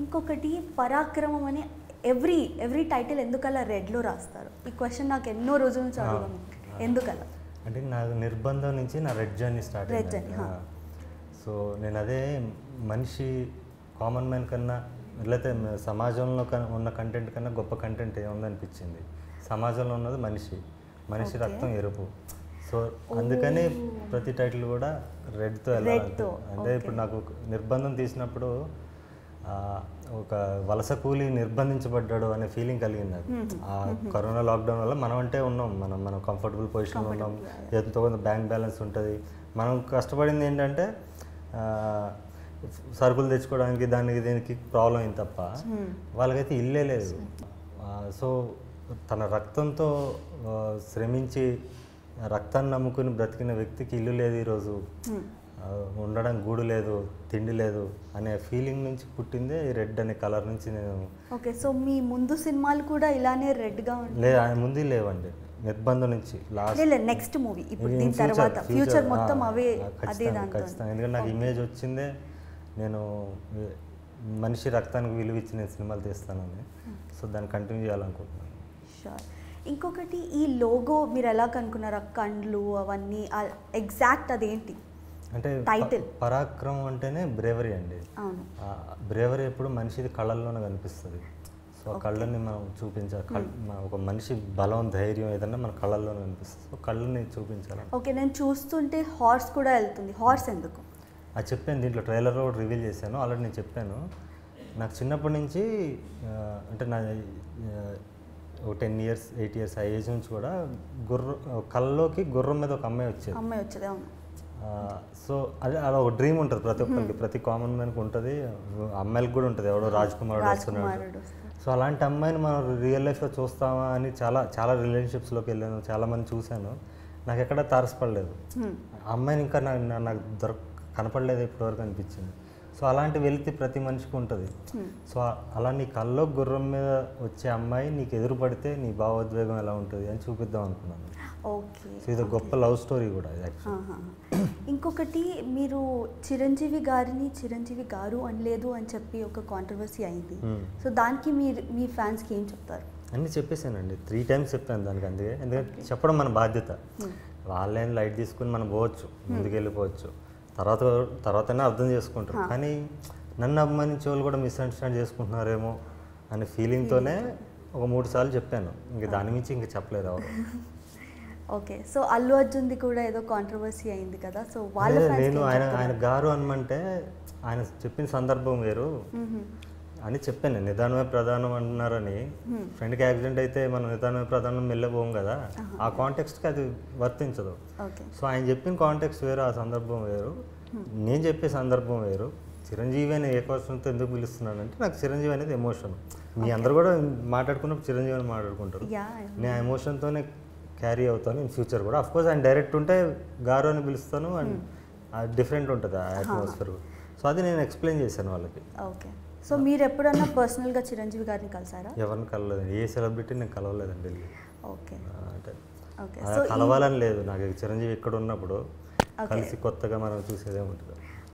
ఇంకొకటి పరాక్రమం అని ఎవ్రీ టైటిల్ ఎందుకలా రెడ్లో రాస్తారు? ఈ క్వశ్చన్ నాకు ఎన్నో రోజుల నుంచి అడుగుదాం, ఎందుకలా? అంటే నాకు నిర్బంధం నుంచి నా రెడ్ జర్నీ స్టార్ట్ అయింది. సో నేను అదే మనిషి కామన్ మ్యాన్ కన్నా లేకపోతే సమాజంలో ఉన్న కంటెంట్ కన్నా గొప్ప కంటెంట్ ఏముందనిపించింది. సమాజంలో ఉన్నది మనిషి రక్తం ఎరుపు. సో అందుకని ప్రతి టైటిల్ కూడా రెడ్తో వెళ్ళాలి. అంటే ఇప్పుడు నాకు నిర్బంధం తీసినప్పుడు ఒక వలస కూలి నిర్బంధించబడ్డాడు అనే ఫీలింగ్ కలిగింది నాకు. ఆ కరోనా లాక్డౌన్ వల్ల మనం అంటే ఉన్నాం, మనం కంఫర్టబుల్ పొజిషన్లో ఉన్నాం, ఎంతో కొంత బ్యాంక్ బ్యాలెన్స్ ఉంటుంది. మనం కష్టపడింది ఏంటంటే సరుకులు తెచ్చుకోవడానికి దీనికి ప్రాబ్లం అయింది తప్ప వాళ్ళకైతే ఇల్లే లేదు. సో తన రక్తంతో శ్రమించి రక్తాన్ని నమ్ముకుని బ్రతికిన వ్యక్తికి ఇల్లు లేదు, ఈరోజు ఉండడానికి గూడు లేదు, తిండి లేదు అనే ఫీలింగ్ నుంచి పుట్టిందే ఈ రెడ్ అనే కలర్ నుంచి నేను. ఓకే, సో మీ ముందు సినిమాలు కూడా ఇలానే రెడ్గా లేదు, ముందు లేవండి. నిర్బంధం నుంచి నెక్స్ట్ మూవీ ఇప్పుడు దీని తర్వాత ఫ్యూచర్ మొత్తం అవే అదే ఖచ్చితంగా. ఎందుకంటే నాకు ఇమేజ్ వచ్చిందే నేను మనిషి రక్తానికి విలువ ఇచ్చి నేను సినిమాలు తీస్తానని. సో దాన్ని కంటిన్యూ చేయాలనుకుంటున్నాను. షూర్. ఇంకొకటి ఈ లోగో మీరు ఎలా కనుక్కున్నారు? కండ్లు అవన్నీ ఎగ్జాక్ట్ అదేంటి అంటే టైటిల్? పరాక్రమం అంటేనే బ్రేవరీ అండి. బ్రేవరీ ఎప్పుడు మనిషిది కళ్ళల్లోనే కనిపిస్తుంది. సో ఆ కళ్ళని మనం చూపించాలి. ఒక మనిషి బలం ధైర్యం ఏదన్నా మన కళ్ళల్లోనే కనిపిస్తుంది. సో కళ్ళని చూపించాలి. ఓకే, నేను చూస్తుంటే హార్స్ కూడా వెళ్తుంది. హార్స్ ఎందుకు? అది చెప్పాను, దీంట్లో ట్రైలర్లో కూడా రివీల్ చేశాను. ఆల్రెడీ నేను చెప్పాను. నాకు చిన్నప్పటి నుంచి అంటే నా ఒక 10 years 8 years ఆ ఏజ్ నుంచి కూడా కళ్ళలోకి గుర్రం మీద ఒక అమ్మాయి వచ్చేది. అవును. సో అలా ఒక డ్రీమ్ ఉంటుంది ప్రతి ఒక్కరికి, ప్రతి కామన్ మ్యాన్కి ఉంటుంది, అమ్మాయిలకు కూడా ఉంటుంది. ఎవడో రాజ్కుమారుడు వస్తున్నాడు. సో అలాంటి అమ్మాయిని మనం రియల్ లైఫ్లో చూస్తామా అని చాలా రిలేషన్షిప్స్లోకి వెళ్ళాను, చాలామంది చూశాను. నాకు ఎక్కడ తారసపడలేదు. అమ్మాయిని ఇంకా నాకు కనపడలేదు ఇప్పటివరకు అనిపించింది. సో అలాంటి వెలితి ప్రతి మనిషికి ఉంటుంది. సో అలా నీ కల్లో గుర్రం మీద వచ్చే అమ్మాయి నీకు ఎదురు పడితే నీ భావోద్వేగం ఎలా ఉంటుంది అని చూపిద్దాం అనుకున్నాను. ఓకే, సో ఇది గొప్ప లవ్ స్టోరీ కూడా ఇది యాక్చువల్లీ. ఇంకొకటి, మీరు చిరంజీవి గారు అనలేదు అని చెప్పి ఒక కాంట్రవర్సీ అయింది. సో దానికి మీ ఫ్యాన్స్కి ఏం చెప్తారు? అన్నీ చెప్పేసానండి, 3 times చెప్పాను దానికి. అందుకే ఎందుకంటే చెప్పడం మన బాధ్యత. వాళ్ళేం లైట్ తీసుకుని మనం పోవచ్చు, ముందుకు వెళ్ళిపోవచ్చు, తర్వాతనే అర్థం చేసుకుంటారు. కానీ నన్ను అభిమానించే వాళ్ళు కూడా మిస్అండర్స్టాండ్ చేసుకుంటున్నారేమో అనే ఫీలింగ్తోనే ఒక 3 సార్లు చెప్పాను. ఇంక దాని మించి ఇంక చెప్పలేదు ఎవరు. ఓకే, సో అల్లు అర్జున్ది కూడా ఏదో కాంట్రవర్సీ అయింది కదా. సో నేను ఆయన గారు అనమంటే ఆయన చెప్పిన సందర్భం వేరు అని చెప్పాను. నిదానమే ప్రధానం అంటున్నారని, ఫ్రెండ్కి యాక్సిడెంట్ అయితే మనం నిదానమే ప్రధానం వెళ్ళబోం కదా, ఆ కాంటెక్స్ట్కి అది వర్తించదు. సో ఆయన చెప్పిన కాంటెక్స్ట్ వేరు, ఆ సందర్భం వేరు, నేను చెప్పే సందర్భం వేరు. చిరంజీవి అని ఏ క్వశ్చన్తో ఎందుకు పిలుస్తున్నానంటే నాకు చిరంజీవి అనేది ఎమోషన్. మీ అందరూ కూడా మాట్లాడుకున్నప్పుడు చిరంజీవి అని మాట్లాడుకుంటారు. నేను ఆ ఎమోషన్తోనే క్యారీ అవుతాను ఇన్ ఫ్యూచర్ కూడా. అఫ్కోర్స్ ఆయన డైరెక్ట్ ఉంటే గారు అని పిలుస్తాను, అండ్ డిఫరెంట్ ఉంటుంది ఆ అట్మాస్ఫియర్. సో అది నేను ఎక్స్ప్లెయిన్ చేశాను వాళ్ళకి. ఓకే, సో మీరు ఎప్పుడన్నా పర్సనల్గా చిరంజీవి గారిని కలిసారా? ఎవరిని కలవలేదు, ఏ సెలబ్రిటీ నేను కలవలేదండి. ఓకే, అంటే కలవాలని లేదు నాకు. చిరంజీవి ఇక్కడ ఉన్నప్పుడు కలిసి కొత్తగా మనం చూసేదే ఉంటుంది.